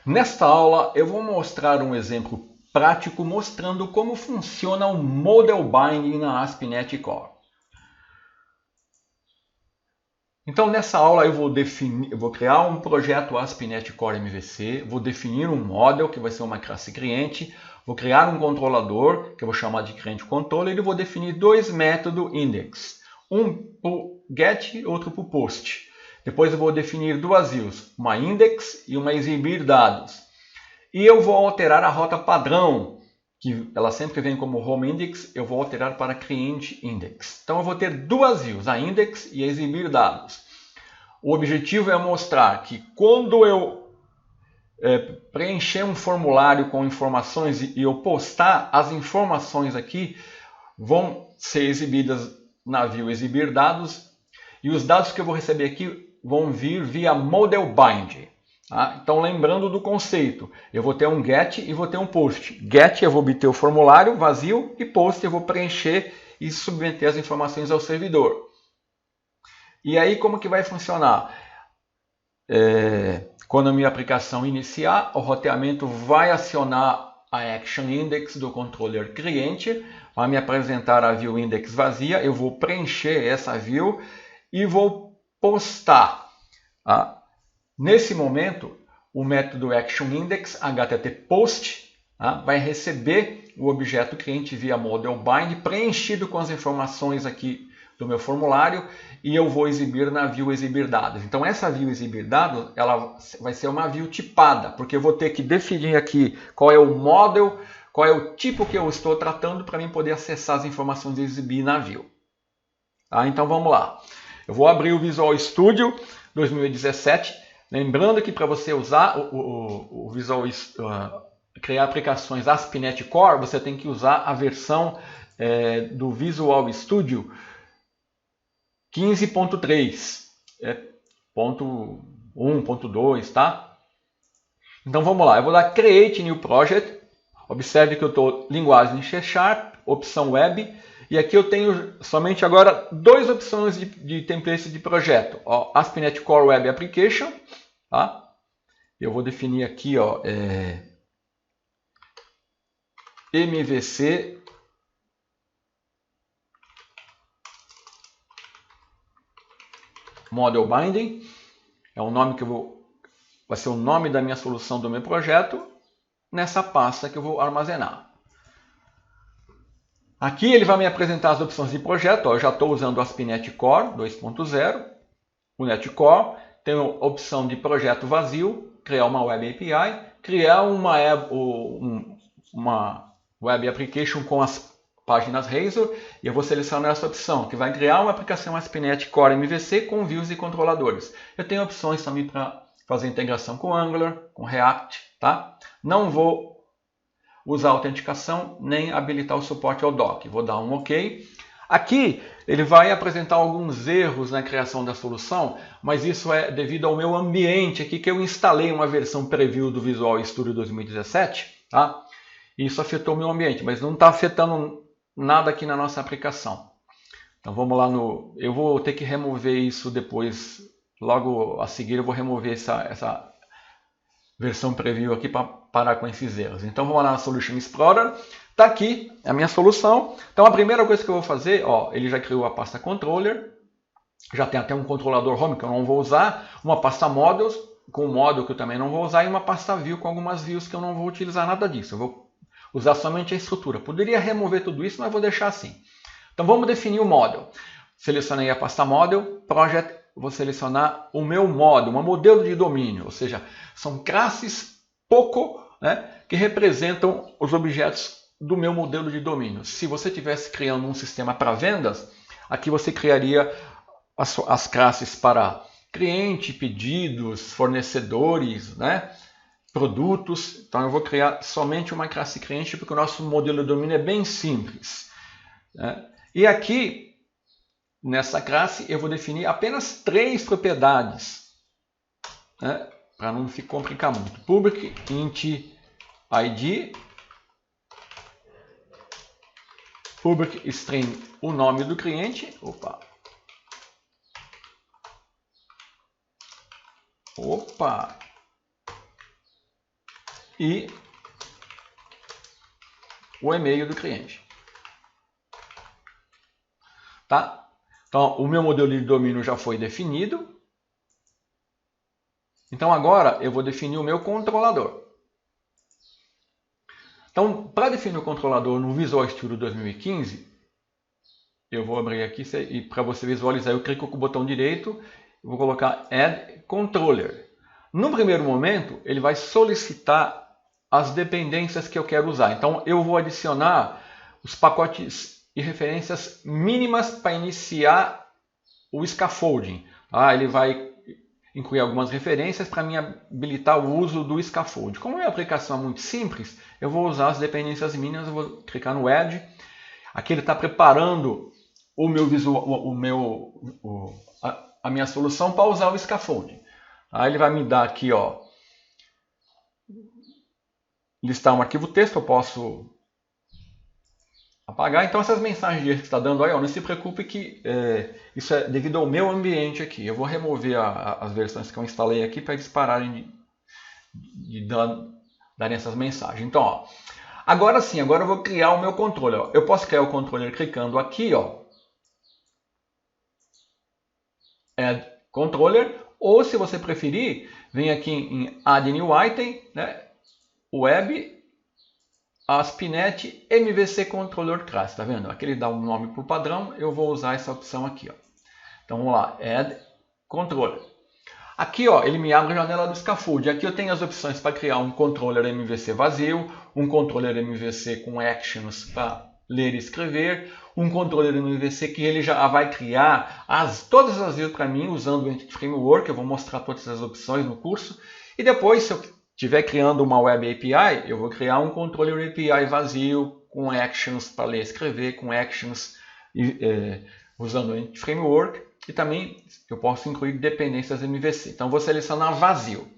Nesta aula eu vou mostrar um exemplo prático mostrando como funciona o Model Binding na ASP.NET Core. Então nessa aula eu vou criar um projeto ASP.NET Core MVC, vou definir um model que vai ser uma classe cliente, vou criar um controlador que eu vou chamar de cliente controller e vou definir dois métodos index, um para o get e outro para o post. Depois eu vou definir duas views, uma index e uma exibir dados. E eu vou alterar a rota padrão, que ela sempre vem como home index, eu vou alterar para cliente index. Então eu vou ter duas views, a index e a exibir dados. O objetivo é mostrar que quando eu preencher um formulário com informações e eu postar, as informações aqui vão ser exibidas na view exibir dados e os dados que eu vou receber aqui vão vir via Model Bind. Tá? Então lembrando do conceito, eu vou ter um get e vou ter um post. Get eu vou obter o formulário vazio e post eu vou preencher e submeter as informações ao servidor. E aí como que vai funcionar? Quando a minha aplicação iniciar, o roteamento vai acionar a Action Index do controller cliente, vai me apresentar a view index vazia, eu vou preencher essa view e vou postar. Tá? Nesse momento, o método ActionIndex, HTTPost, vai receber o objeto cliente via Model Bind preenchido com as informações aqui do meu formulário e eu vou exibir na view exibir dados. Então essa view exibir dados ela vai ser uma view tipada, porque eu vou ter que definir aqui qual é o model, qual é o tipo que eu estou tratando para mim poder acessar as informações e exibir na view. Tá? Então vamos lá. Eu vou abrir o Visual Studio 2017. Lembrando que para você usar o Visual criar aplicações ASP.NET Core, você tem que usar a versão do Visual Studio 15.3, ponto 1, ponto 2, tá? Então vamos lá, eu vou dar Create New Project. Observe que eu estou linguagem C#, opção Web. E aqui eu tenho somente agora duas opções de template de projeto. ASP.NET Core Web Application. Tá? Eu vou definir aqui MVC Model Binding. É o nome que vai ser o nome da minha solução do meu projeto nessa pasta que eu vou armazenar. Aqui ele vai me apresentar as opções de projeto. Eu já estou usando o ASP.NET Core 2.0, o NetCore. Tenho a opção de projeto vazio, criar uma Web API, criar uma Web Application com as páginas Razor. E eu vou selecionar essa opção, que vai criar uma aplicação ASP.NET Core MVC com views e controladores. Eu tenho opções também para fazer integração com Angular, com React. Tá? Não vou usar autenticação, nem habilitar o suporte ao doc. Vou dar um OK. Aqui ele vai apresentar alguns erros na criação da solução, mas isso é devido ao meu ambiente aqui, que eu instalei uma versão preview do Visual Studio 2017. Tá? E isso afetou o meu ambiente, mas não está afetando nada aqui na nossa aplicação. Então vamos lá eu vou ter que remover isso depois, logo a seguir eu vou remover essa versão preview aqui para parar com esses erros. Então vamos lá na Solution Explorer. Está aqui a minha solução. Então a primeira coisa que eu vou fazer, ele já criou a pasta controller. Já tem até um controlador home que eu não vou usar. Uma pasta models com um model que eu também não vou usar. E uma pasta view com algumas views que eu não vou utilizar nada disso. Eu vou usar somente a estrutura. Poderia remover tudo isso, mas vou deixar assim. Então vamos definir o model. Selecionei a pasta model, project. Vou selecionar o meu model, um modelo de domínio, ou seja, são classes que representam os objetos do meu modelo de domínio. Se você estivesse criando um sistema para vendas, aqui você criaria as classes para cliente, pedidos, fornecedores, produtos. Então eu vou criar somente uma classe cliente porque o nosso modelo de domínio é bem simples. E aqui nessa classe eu vou definir apenas 3 propriedades, para não se complicar muito. Public int id, public string o nome do cliente, e o e-mail do cliente. Tá? Então, o meu modelo de domínio já foi definido. Então, agora eu vou definir o meu controlador. Então, para definir o controlador no Visual Studio 2015, eu vou abrir aqui e para você visualizar, eu clico com o botão direito e vou colocar Add Controller. No primeiro momento, ele vai solicitar as dependências que eu quero usar. Então, eu vou adicionar os pacotes e referências mínimas para iniciar o scaffolding. Tá? Ele vai incluir algumas referências para me habilitar o uso do scaffold. Como a minha aplicação é muito simples, eu vou usar as dependências mínimas, eu vou clicar no Add. Aqui ele está preparando o meu visual, a minha solução para usar o scaffold. Aí ele vai me dar aqui, ó, listar um arquivo texto, eu posso apagar. Então essas mensagens que está dando aí, ó, não se preocupe que isso é devido ao meu ambiente aqui. Eu vou remover as versões que eu instalei aqui para eles pararem de darem essas mensagens. Então, ó, agora sim, agora eu vou criar o meu controller. Ó. Eu posso criar o controller clicando aqui, ó, Add Controller, ou se você preferir, vem aqui em Add New Item, né, Web, ASP.NET MVC Controller Class, tá vendo? Aqui ele dá um nome por padrão, eu vou usar essa opção aqui, ó. Então vamos lá, Add Controller. Aqui, ó, ele me abre a janela do scaffold. Aqui eu tenho as opções para criar um controller MVC vazio, um controller MVC com actions para ler e escrever, um controller MVC que ele já vai criar todas as views para mim usando o Entity Framework. Eu vou mostrar todas as opções no curso. E depois, se eu estiver criando uma Web API, eu vou criar um controller API vazio com actions para ler e escrever, com actions usando o Entity Framework. E também eu posso incluir dependências MVC. Então, eu vou selecionar vazio.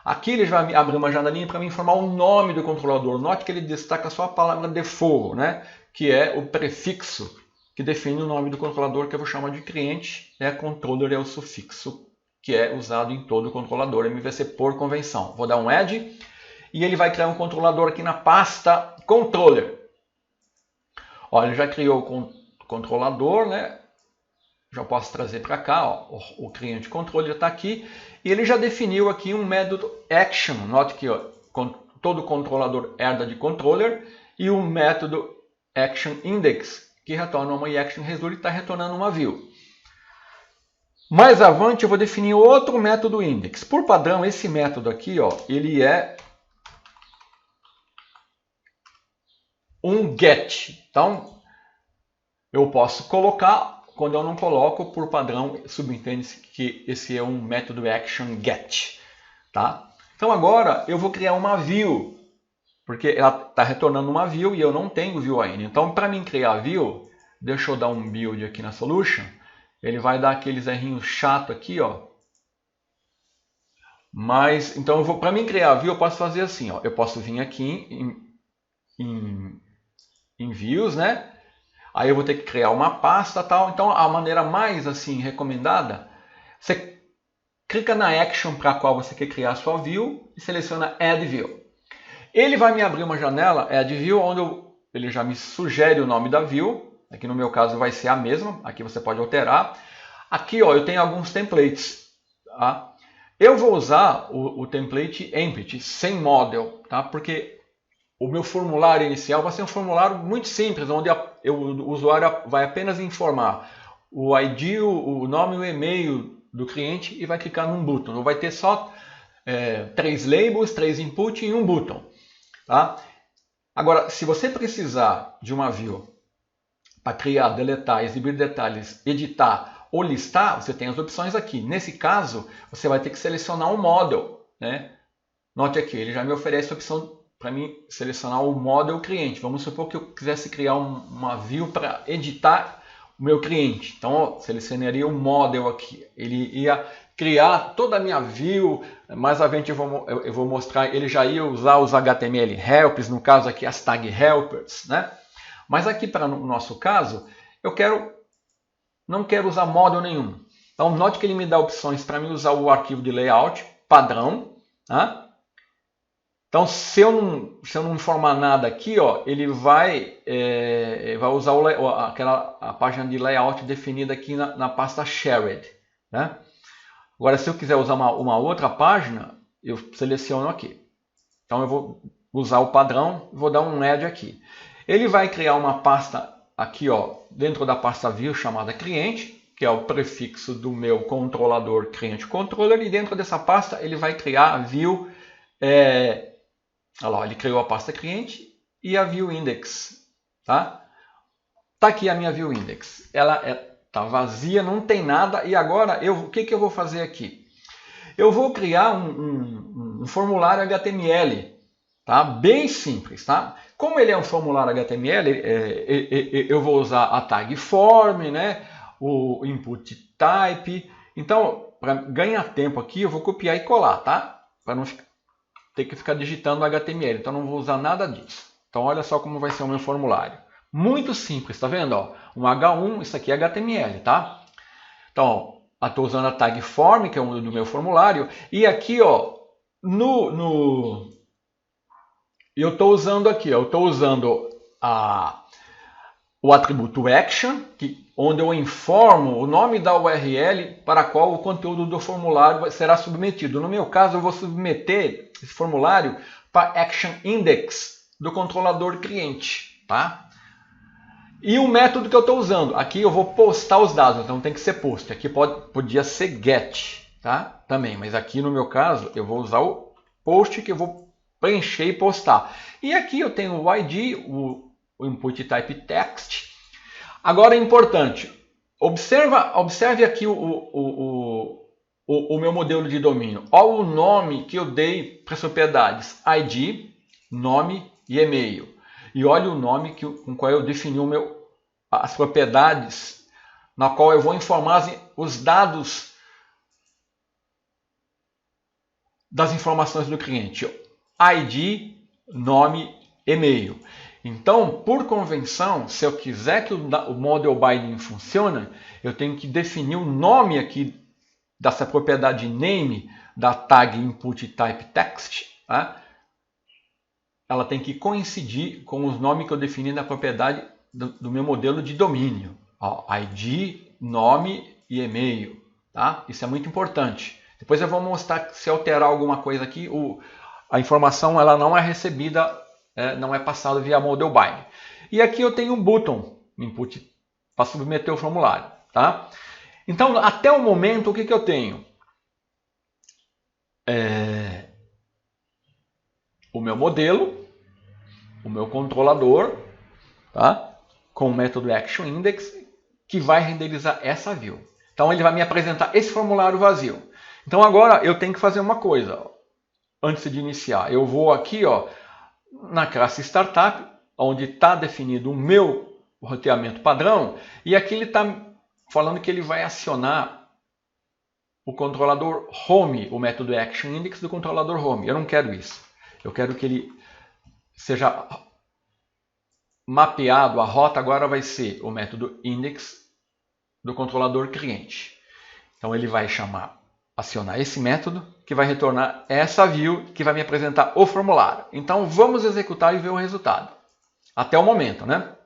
Aqui ele já vai abrir uma janelinha para me informar o nome do controlador. Note que ele destaca só a palavra default, né? Que é o prefixo que define o nome do controlador, que eu vou chamar de cliente. Controller é o sufixo que é usado em todo o controlador MVC por convenção. Vou dar um Add e ele vai criar um controlador aqui na pasta Controller. Olha, ele já criou o controlador, né? Já posso trazer para cá, ó, o cliente controller está aqui. E ele já definiu aqui um método action. Note que ó, todo controlador herda de controller. E o método action index, que retorna uma action result e está retornando uma view. Mais avante eu vou definir outro método index. Por padrão, esse método aqui, ó, ele é um get. Então, eu posso colocar. Quando eu não coloco, por padrão, subentende-se que esse é um método action get. Tá? Então agora eu vou criar uma view, porque ela está retornando uma view e eu não tenho view ainda. Então para mim criar a view, deixa eu dar um build aqui na solution, ele vai dar aqueles errinhos chato aqui, ó. Mas então para mim criar a view eu posso fazer assim, ó. Eu posso vir aqui em views, né? Aí eu vou ter que criar uma pasta tal. Então a maneira mais assim recomendada, você clica na action para a qual você quer criar a sua view e seleciona Add View. Ele vai me abrir uma janela Add View onde ele já me sugere o nome da view. Aqui no meu caso vai ser a mesma. Aqui você pode alterar. Aqui ó, eu tenho alguns templates. Tá? Eu vou usar o template empty sem model, tá? Porque o meu formulário inicial vai ser um formulário muito simples, onde o usuário vai apenas informar o ID, o nome e o e-mail do cliente e vai clicar num botão. Vai ter só 3 labels, 3 inputs e um botão. Tá? Agora, se você precisar de uma view para criar, deletar, exibir detalhes, editar ou listar, você tem as opções aqui. Nesse caso, você vai ter que selecionar um model. Né? Note aqui, ele já me oferece a opção para mim selecionar o model cliente. Vamos supor que eu quisesse criar uma view para editar o meu cliente. Então, eu selecionaria o model aqui. Ele ia criar toda a minha view. Mais à frente eu vou mostrar. Ele já ia usar os HTML helpers, no caso aqui as tag helpers, né? Mas aqui para no nosso caso, não quero usar model nenhum. Então, note que ele me dá opções para mim usar o arquivo de layout padrão, tá? Então, se eu não informar nada aqui, ó, ele vai usar a página de layout definida aqui na pasta shared, né? Agora, se eu quiser usar uma outra página, eu seleciono aqui. Então, eu vou usar o padrão, vou dar um add aqui. Ele vai criar uma pasta aqui, ó, dentro da pasta view chamada cliente, que é o prefixo do meu controlador cliente controller, e dentro dessa pasta ele vai criar a view. Olha lá, ele criou a pasta cliente e a view index, tá? Tá aqui a minha view index. Ela tá vazia, não tem nada. E agora o que eu vou fazer aqui? Eu vou criar um formulário HTML, tá? Bem simples, tá? Como ele é um formulário HTML, eu vou usar a tag form, né? O input type. Então, para ganhar tempo aqui, eu vou copiar e colar, tá? Para não ter que ficar digitando no HTML. Então, não vou usar nada disso. Então, olha só como vai ser o meu formulário. Muito simples, tá vendo? Ó, um H1, isso aqui é HTML, tá? Então, estou usando a tag form, que é um do meu formulário. E aqui, ó, eu estou usando aqui, ó, eu estou usando o atributo action, onde eu informo o nome da URL para a qual o conteúdo do formulário será submetido. No meu caso, eu vou submeter esse formulário para action index do controlador cliente, tá? E o método que eu estou usando, aqui eu vou postar os dados, então tem que ser post. Aqui podia ser get, tá? Também, mas aqui no meu caso eu vou usar o post, que eu vou preencher e postar. E aqui eu tenho o ID, o input type text. Agora é importante, observe aqui o meu modelo de domínio. Olha o nome que eu dei para as propriedades, ID, nome e e-mail. E olha o nome com qual eu defini as propriedades, na qual eu vou informar os dados das informações do cliente. ID, nome, e-mail. Então, por convenção, se eu quiser que o model binding funcione, eu tenho que definir o nome aqui dessa propriedade name da tag input type text, tá? Ela tem que coincidir com os nomes que eu defini na propriedade do meu modelo de domínio. Ó, ID, nome e e-mail, tá? Isso é muito importante. Depois eu vou mostrar que se alterar alguma coisa aqui, a informação ela não é recebida, não é passada via model binding. E aqui eu tenho um button input para submeter o formulário, tá? Então, até o momento, o que eu tenho? O meu modelo, o meu controlador, tá? Com o método ActionIndex, que vai renderizar essa view. Então ele vai me apresentar esse formulário vazio. Então agora eu tenho que fazer uma coisa, ó. Antes de iniciar. Eu vou aqui, ó, na classe Startup, onde está definido o meu roteamento padrão, e aqui ele está falando que ele vai acionar o controlador Home, o método ActionIndex do controlador Home. Eu não quero isso. Eu quero que ele seja mapeado, a rota agora vai ser o método index do controlador cliente. Então ele vai acionar esse método, que vai retornar essa view, que vai me apresentar o formulário. Então vamos executar e ver o resultado. Até o momento, né?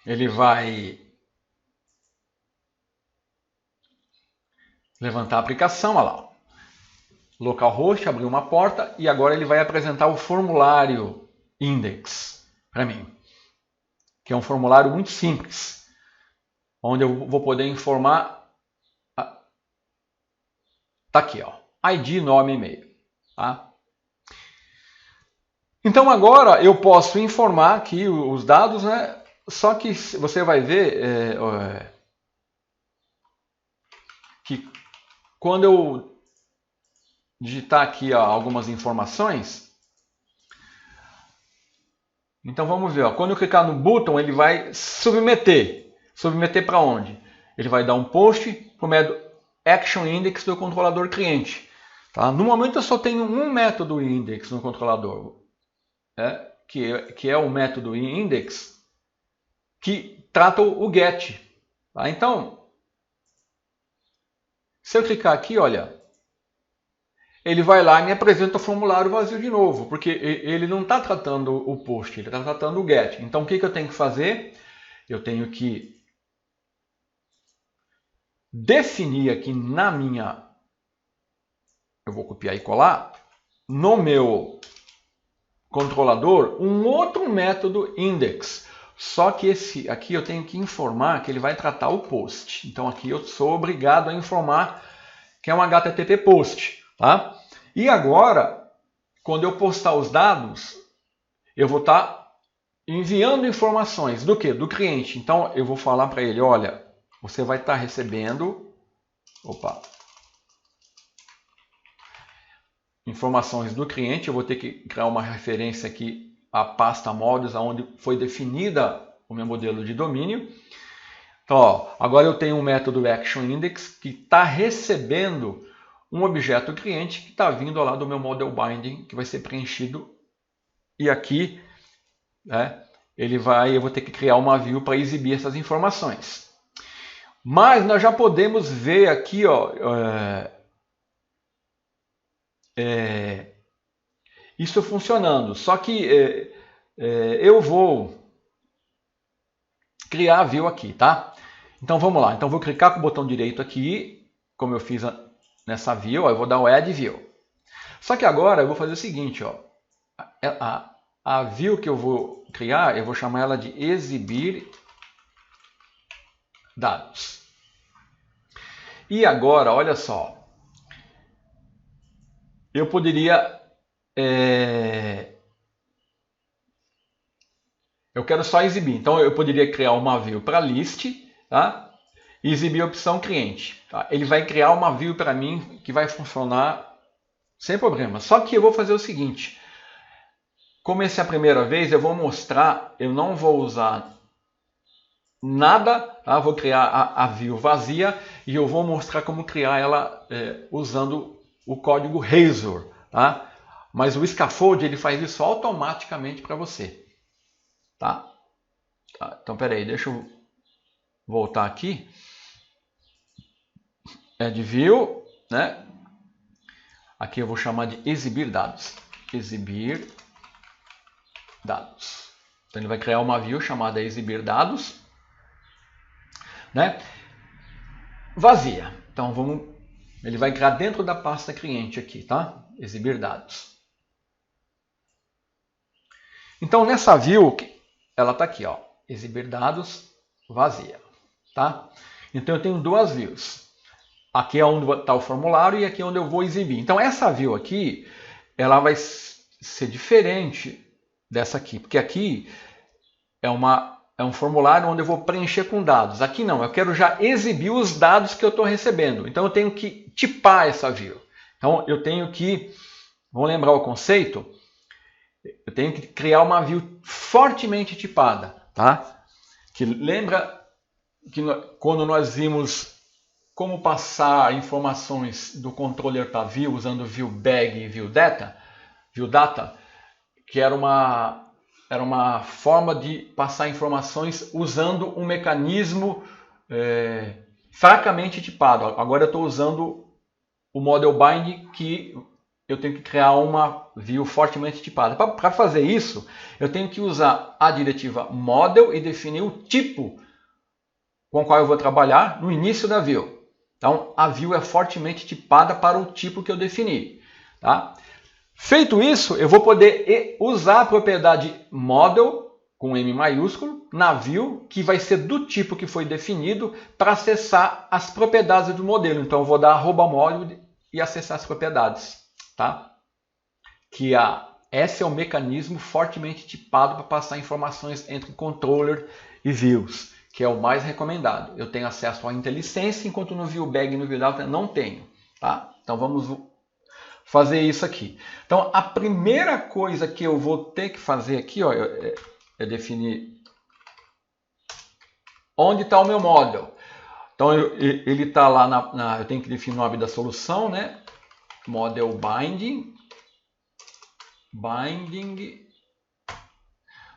Ele vai levantar a aplicação, olha lá. Localhost abriu uma porta e agora ele vai apresentar o formulário index para mim, que é um formulário muito simples, onde eu vou poder informar. Tá aqui, ó, ID, nome e e-mail. Tá? Então agora eu posso informar aqui os dados, né? Só que você vai ver que quando eu digitar aqui algumas informações, então vamos ver, ó, quando eu clicar no button ele vai submeter. Submeter para onde? Ele vai dar um post para o método ActionIndex do controlador cliente. Tá? No momento eu só tenho um método index no controlador, que é o método index que trata o get. Tá? Então Se eu clicar aqui, olha, ele vai lá e me apresenta o formulário vazio de novo, porque ele não está tratando o post, ele está tratando o get. Então, o que eu tenho que fazer? Eu tenho que definir aqui na minha... Eu vou copiar e colar. No meu controlador, um outro método index. Só que esse aqui eu tenho que informar que ele vai tratar o post. Então, aqui eu sou obrigado a informar que é um HTTP post. Tá? E agora, quando eu postar os dados, eu vou estar enviando informações do quê? Do cliente. Então, eu vou falar para ele, olha, você vai estar recebendo informações do cliente. Eu vou ter que criar uma referência aqui à pasta modules, onde foi definida o meu modelo de domínio. Então, ó, agora eu tenho um método ActionIndex que está recebendo um objeto cliente que está vindo lá do meu model binding, que vai ser preenchido. E aqui, né, eu vou ter que criar uma view para exibir essas informações. Mas nós já podemos ver aqui, ó, isso funcionando. Só que eu vou criar a view aqui, tá? Então vamos lá. Então vou clicar com o botão direito aqui, como eu fiz nessa view, ó, eu vou dar o Add View. Só que agora eu vou fazer o seguinte, ó, a view que eu vou criar, eu vou chamar ela de exibir dados. E agora, olha só, eu poderia... eu quero só exibir. Então eu poderia criar uma view para list, tá? E exibir a opção cliente. Tá? Ele vai criar uma view para mim que vai funcionar sem problema. Só que eu vou fazer o seguinte. Como essa é a primeira vez, eu vou mostrar, eu não vou usar nada, tá? Vou criar a view vazia e eu vou mostrar como criar ela usando o código Razor, tá? Mas o Scaffold ele faz isso automaticamente para você, tá? Então, peraí, deixa eu voltar aqui. Add View, né? Aqui eu vou chamar de exibir dados. Exibir dados. Então ele vai criar uma view chamada exibir dados, né? Vazia. Então ele vai criar dentro da pasta cliente aqui, tá? Exibir dados. Então nessa view, ela está aqui, ó, exibir dados vazia, tá? Então eu tenho duas views. Aqui é onde está o formulário e aqui é onde eu vou exibir. Então essa view aqui, ela vai ser diferente dessa aqui, porque aqui é um formulário onde eu vou preencher com dados. Aqui não, eu quero já exibir os dados que eu estou recebendo. Então eu tenho que tipar essa view. Então eu tenho que, vamos lembrar o conceito, eu tenho que criar uma view fortemente tipada, tá? Que lembra que quando nós vimos como passar informações do controller para view usando viewBag e viewData, que era uma forma de passar informações usando um mecanismo fracamente tipado. Agora eu estou usando o model bind, que eu tenho que criar uma view fortemente tipada. Para fazer isso, eu tenho que usar a diretiva model e definir o tipo com o qual eu vou trabalhar no início da view. Então, a view é fortemente tipada para o tipo que eu defini. Tá? Feito isso, eu vou poder usar a propriedade model, com M maiúsculo, na view, que vai ser do tipo que foi definido, para acessar as propriedades do modelo. Então, eu vou dar @model e acessar as propriedades. Tá? Esse é o mecanismo fortemente tipado para passar informações entre controller e views, que é o mais recomendado. Eu tenho acesso à IntelliSense, enquanto no viewBag e no viewData não tenho. Tá? Então vamos fazer isso aqui. Então a primeira coisa que eu vou ter que fazer aqui, ó, é definir onde está o meu model. Então ele está lá, eu tenho que definir o nome da solução, né? Model binding.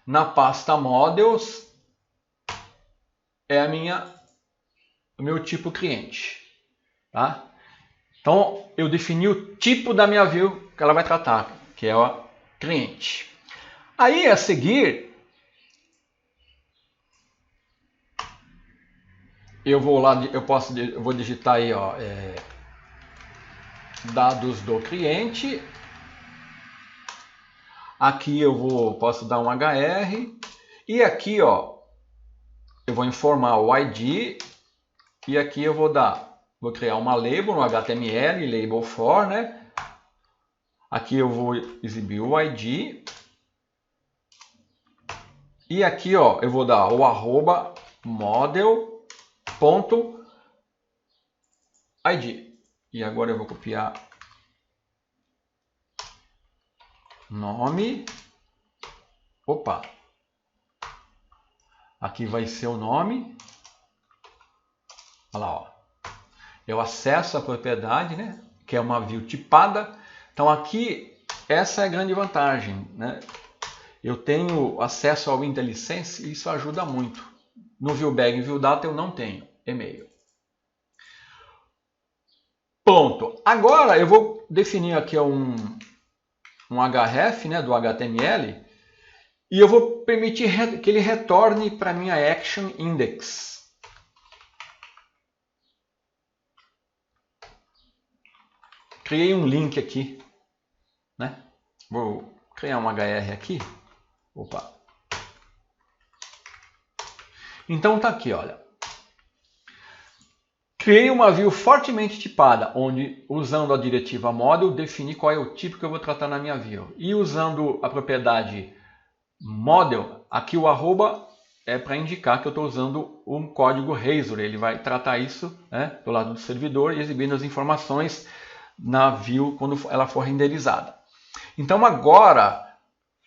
Na pasta models é o meu tipo cliente, tá? Então, eu defini o tipo da minha view que ela vai tratar, que é o cliente. Aí, a seguir, eu vou lá, eu vou digitar aí, ó, dados do cliente. Aqui eu posso dar um HR. E aqui, ó, eu vou informar o ID. E aqui eu vou criar uma label no HTML, label for, né? Aqui eu vou exibir o ID. E aqui, ó, eu vou dar o @model.id. E agora eu vou copiar nome. Opa! Aqui vai ser o nome. Olha lá, ó. Eu acesso a propriedade, né? Que é uma view tipada. Então aqui, essa é a grande vantagem, né? Eu tenho acesso ao IntelliSense e isso ajuda muito. No ViewBag e ViewData eu não tenho e-mail. Pronto. Agora eu vou definir aqui um href, né, do HTML, e eu vou permitir que ele retorne para minha action index. Criei um link aqui, né? Vou criar um hr aqui. Opa. Então tá aqui, olha. Criei uma view fortemente tipada, onde, usando a diretiva model, defini qual é o tipo que eu vou tratar na minha view. E usando a propriedade model, aqui o arroba é para indicar que eu estou usando um código Razor. Ele vai tratar isso, né, do lado do servidor e exibindo as informações na view quando ela for renderizada. Então agora,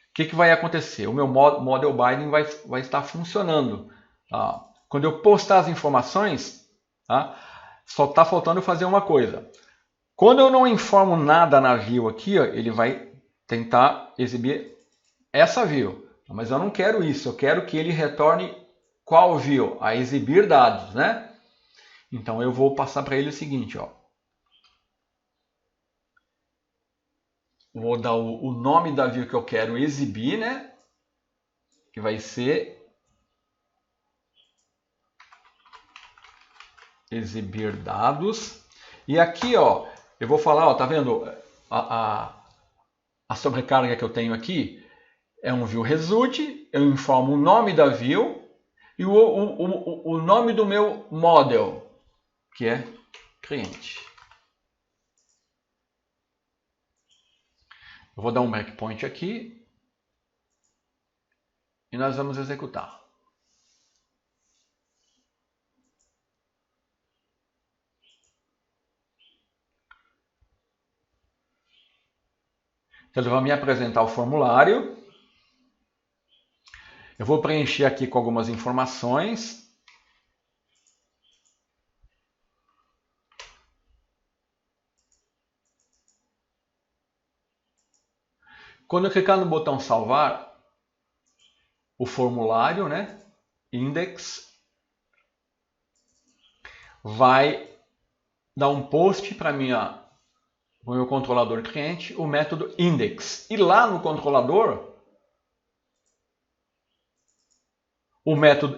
o que vai acontecer? O meu model binding vai estar funcionando. Tá? Quando eu postar as informações, tá? Só está faltando fazer uma coisa. Quando eu não informo nada na view aqui, ó, ele vai tentar exibir essa view. Mas eu não quero isso, eu quero que ele retorne qual view? A exibir dados, né? Então eu vou passar para ele o seguinte, ó. Vou dar o nome da view que eu quero exibir, né? Que vai ser exibir dados. E aqui, ó, eu vou falar, ó, tá vendo a sobrecarga que eu tenho aqui? É um view result, eu informo o nome da view e o nome do meu model, que é cliente. Eu vou dar um breakpoint aqui e nós vamos executar. Então, ele vai me apresentar o formulário. Eu vou preencher aqui com algumas informações. Quando eu clicar no botão salvar, o formulário, né, index, vai dar um post para o meu controlador cliente, o método index. E lá no controlador,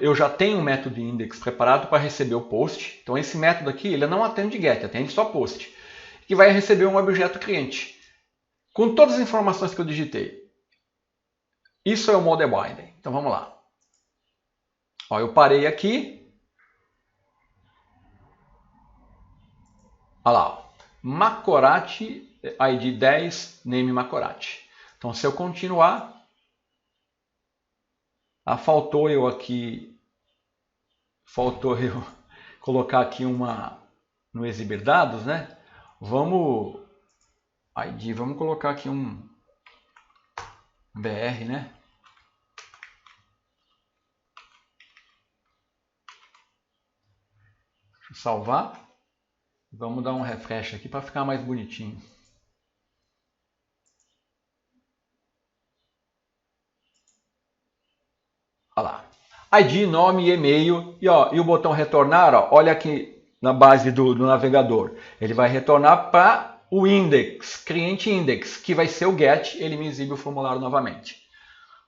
eu já tenho um método index preparado para receber o post. Então esse método aqui, ele não atende get, atende só post. Que vai receber um objeto cliente. Com todas as informações que eu digitei. Isso é o model binding. Então vamos lá. Ó, eu parei aqui. Olha lá. Ó. Macorati, ID 10, name Macorati. Então se eu continuar, faltou eu colocar aqui no exibir dados, né? Vamos colocar aqui um BR, né? Deixa eu salvar. Vamos dar um refresh aqui para ficar mais bonitinho. Olha lá. ID, nome, e-mail e o botão retornar, ó, olha aqui na base do navegador. Ele vai retornar para o index, cliente index, que vai ser o get, ele me exibe o formulário novamente.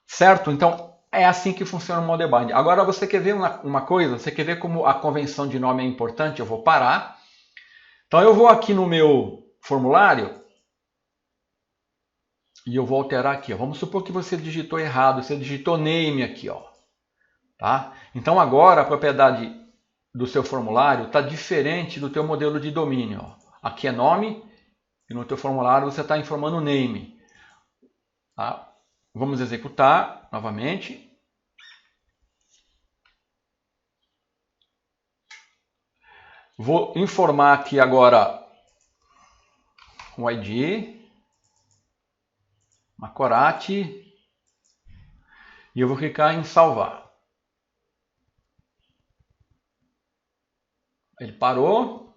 Certo? Então, é assim que funciona o model bind. Agora, você quer ver uma coisa? Você quer ver como a convenção de nome é importante? Eu vou parar. Então, eu vou aqui no meu formulário e eu vou alterar aqui. Ó. Vamos supor que você digitou errado, você digitou name aqui. Ó. Tá? Então, agora, a propriedade do seu formulário está diferente do teu modelo de domínio. Ó. Aqui é nome e no teu formulário você está informando name. Tá? Vamos executar novamente. Vou informar aqui agora o ID, Macorati, e eu vou clicar em salvar. Ele parou.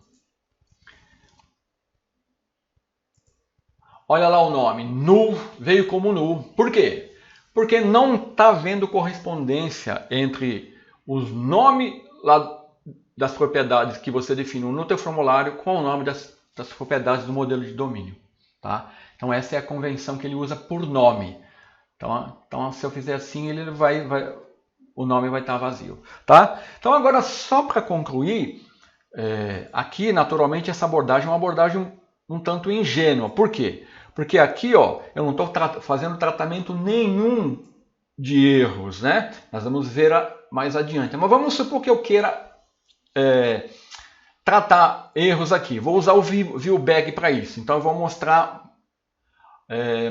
Olha lá o nome, null, veio como null. Por quê? Porque não está havendo correspondência entre os nomes lá das propriedades que você definiu no teu formulário com o nome das propriedades do modelo de domínio. Tá? Então essa é a convenção que ele usa por nome. Então se eu fizer assim, ele o nome vai estar vazio. Tá? Então agora só para concluir, aqui naturalmente essa abordagem é uma abordagem um tanto ingênua. Por quê? Porque aqui ó, eu não estou fazendo tratamento nenhum de erros. Né? Nós vamos ver mais adiante. Mas vamos supor que eu queira tratar erros aqui. Vou usar o ViewBag para isso. Então eu vou mostrar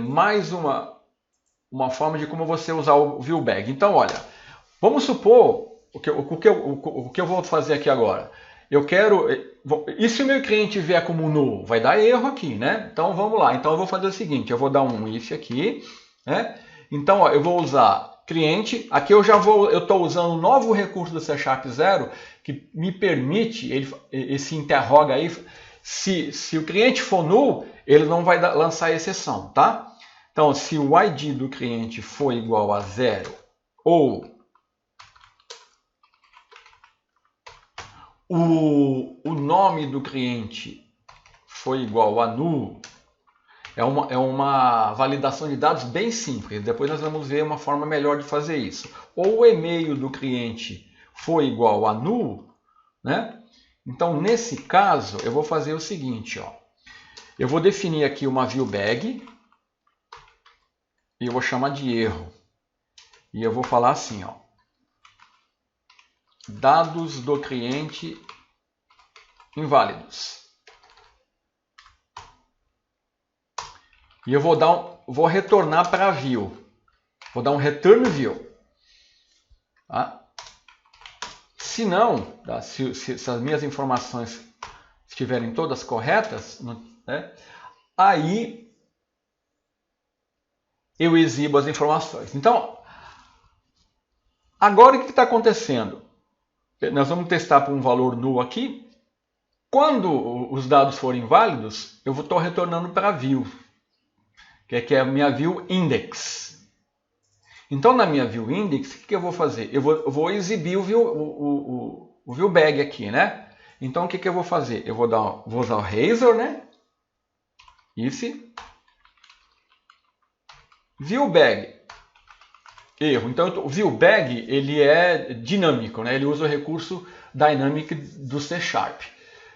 mais uma forma de como você usar o ViewBag. Então olha, vamos supor o que eu vou fazer aqui agora. Eu quero... E se o meu cliente vier como null? Vai dar erro aqui, né? Então vamos lá. Então eu vou fazer o seguinte, eu vou dar um if aqui, né? Então ó, eu vou usar cliente, aqui eu estou usando um novo recurso do C# 0 que me permite, esse interroga aí, se o cliente for null, ele não vai lançar exceção, tá? Então, se o ID do cliente for igual a 0 ou o nome do cliente foi igual a null, é uma validação de dados bem simples. Depois nós vamos ver uma forma melhor de fazer isso. Ou o e-mail do cliente foi igual a null, né? Então, nesse caso, eu vou fazer o seguinte. Ó. Eu vou definir aqui uma ViewBag e eu vou chamar de erro. E eu vou falar assim, ó. Dados do cliente inválidos. E eu vou retornar para a view. Vou dar um return view. Tá? Se não, tá? se as minhas informações estiverem todas corretas, né? Aí eu exibo as informações. Então, agora o que está acontecendo? Nós vamos testar por um valor null aqui. Quando os dados forem válidos, eu estou retornando para a view, que é a minha view index. Então, na minha view index, o que eu vou fazer? Eu vou exibir o ViewBag aqui, né? Então, o que eu vou fazer? Eu vou usar o razor, né? If ViewBag erro. Então, o ViewBag ele é dinâmico, né? Ele usa o recurso dynamic do C#.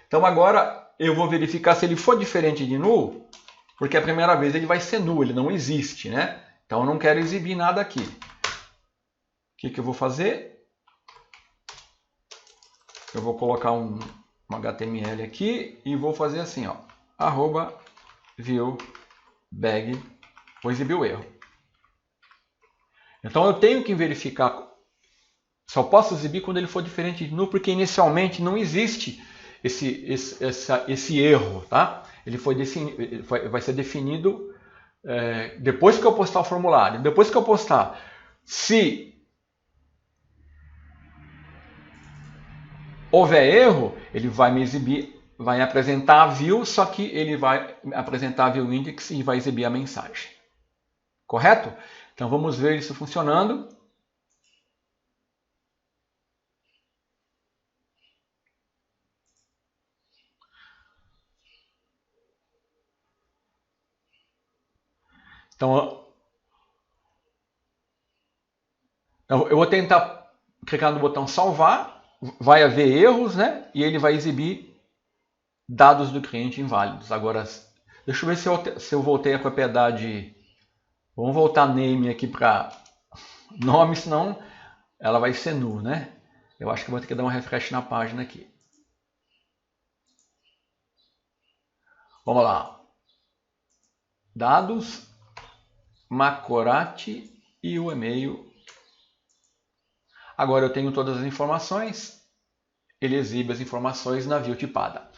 Então, agora eu vou verificar se ele for diferente de null, porque a primeira vez ele vai ser null, ele não existe, né? Então, eu não quero exibir nada aqui. O que eu vou fazer? Eu vou colocar um HTML aqui e vou fazer assim, ó, @viewBag, vou exibir o erro. Então eu tenho que verificar, só posso exibir quando ele for diferente de null, porque inicialmente não existe esse erro, tá? Ele vai ser definido depois que eu postar o formulário. Depois que eu postar, se houver erro, ele vai me exibir, vai apresentar a view, só que ele vai apresentar a view index e vai exibir a mensagem. Correto? Então vamos ver isso funcionando. Então, eu vou tentar clicar no botão salvar, vai haver erros, né? E ele vai exibir dados do cliente inválidos. Agora, deixa eu ver se eu voltei a propriedade. Vamos voltar name aqui para nome, senão ela vai ser null, né? Eu acho que vou ter que dar um refresh na página aqui. Vamos lá. Dados, Macorati e o e-mail. Agora eu tenho todas as informações. Ele exibe as informações na view tipada.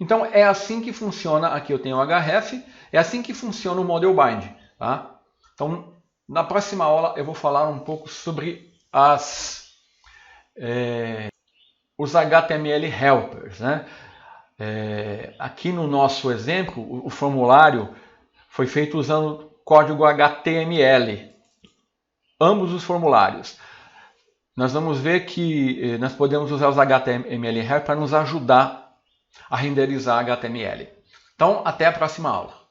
Então é assim que funciona. Aqui eu tenho o href. É assim que funciona o model bind. Tá? Então na próxima aula eu vou falar um pouco sobre os HTML helpers, né? Aqui no nosso exemplo, o formulário foi feito usando código HTML, ambos os formulários. Nós vamos ver que nós podemos usar os HTML helpers para nos ajudar a renderizar HTML. Então, até a próxima aula.